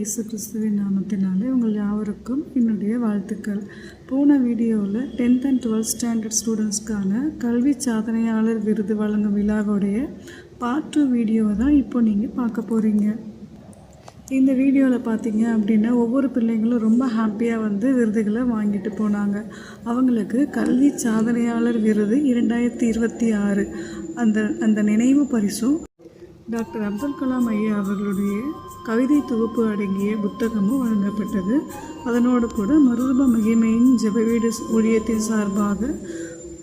இயேசு கிறிஸ்துவின் நாமத்தினாலே உங்கள் யாவருக்கும் என்னுடைய வாழ்த்துக்கள். போன வீடியோவில் 10th and 12th ஸ்டாண்டர்ட் ஸ்டூடெண்ட்ஸ்க்கான கல்வி சாதனையாளர் விருது வழங்கும் விழாவுடைய பார்ட் 2 வீடியோவை தான் இப்போ நீங்கள் பார்க்க போகிறீங்க. இந்த வீடியோவில் பார்த்தீங்க அப்படின்னா ஒவ்வொரு பிள்ளைங்களும் ரொம்ப ஹாப்பியாக விருதுகளை வாங்கிட்டு போனாங்க. அவங்களுக்கு கல்வி சாதனையாளர் விருது 2026 அந்த நினைவு பரிசும் டாக்டர் அப்துல் கலாம் ஐயா அவர்களுடைய கவிதை தொகுப்பு அடங்கிய புத்தகமும் வழங்கப்பட்டது. அதனோடு கூட மருதப மகிமையின் ஜெபவீடு ஊழியத்தின் சார்பாக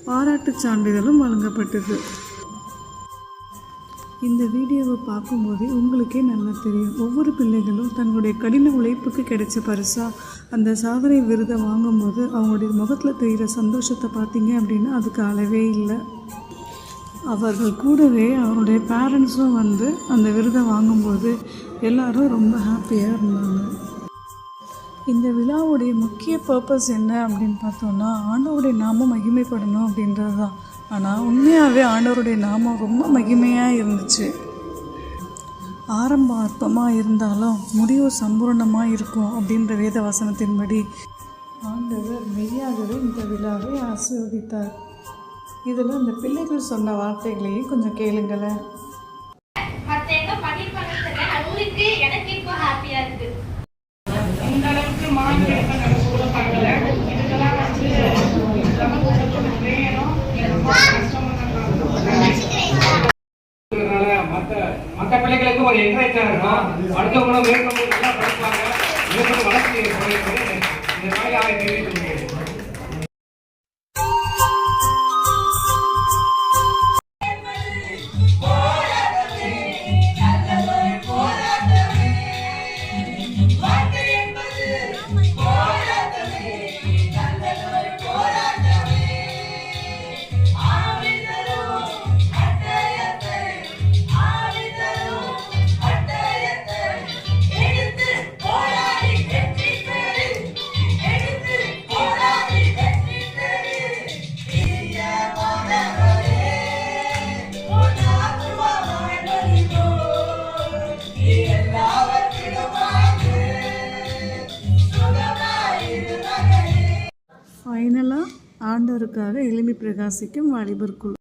பாராட்டுச் சான்றிதழும் வழங்கப்பட்டது. இந்த வீடியோவை பார்க்கும்போதே உங்களுக்கே நல்லா தெரியும், ஒவ்வொரு பிள்ளைகளும் தங்களுடைய கடின உழைப்புக்கு கிடைச்ச பரிசாக அந்த சாதனை விருதை வாங்கும்போது அவங்களுடைய முகத்தில் தெரிகிற சந்தோஷத்தை பார்த்தீங்க அப்படின்னா அதுக்கு அளவே இல்லை. அவர்கள் கூடவே அவருடைய பேரண்ட்ஸும் அந்த விருதை வாங்கும்போது எல்லாரும் ரொம்ப ஹாப்பியாக இருந்தாங்க. இந்த விழாவுடைய முக்கிய பர்பஸ் என்ன அப்படின்னு பார்த்தோன்னா, ஆண்டவருடைய நாமம் மகிமைப்படணும் அப்படின்றது தான். ஆனால் உண்மையாகவே ஆண்டவருடைய நாமம் ரொம்ப மகிமையாக இருந்துச்சு. ஆரம்பம் அற்பமாக இருந்தாலும் முடிவு சம்பூர்ணமாக இருக்கும் அப்படின்ற வேத வசனத்தின்படி ஆண்டவர் மெய்யாகவே இந்த விழாவை ஆசீர்வதித்தார். இதில் இந்த பிள்ளைகள் சொன்ன வார்த்தைகளையும் கொஞ்சம் கேளுங்களேன். மற்ற பிள்ளைகளுக்கு ஒரு என்கரேஜா இருக்கும். அடுத்தவங்களும் மேற்கொண்டு நல்லா படிப்பாங்க, மேற்கொண்டு வளர்ச்சி இந்த நாளையாக தெரிவிக்க முடியாது. ஃபைனலாக ஆண்டவருக்காக எளிமை பிரகாசிக்கும் வாலிபர் குழு.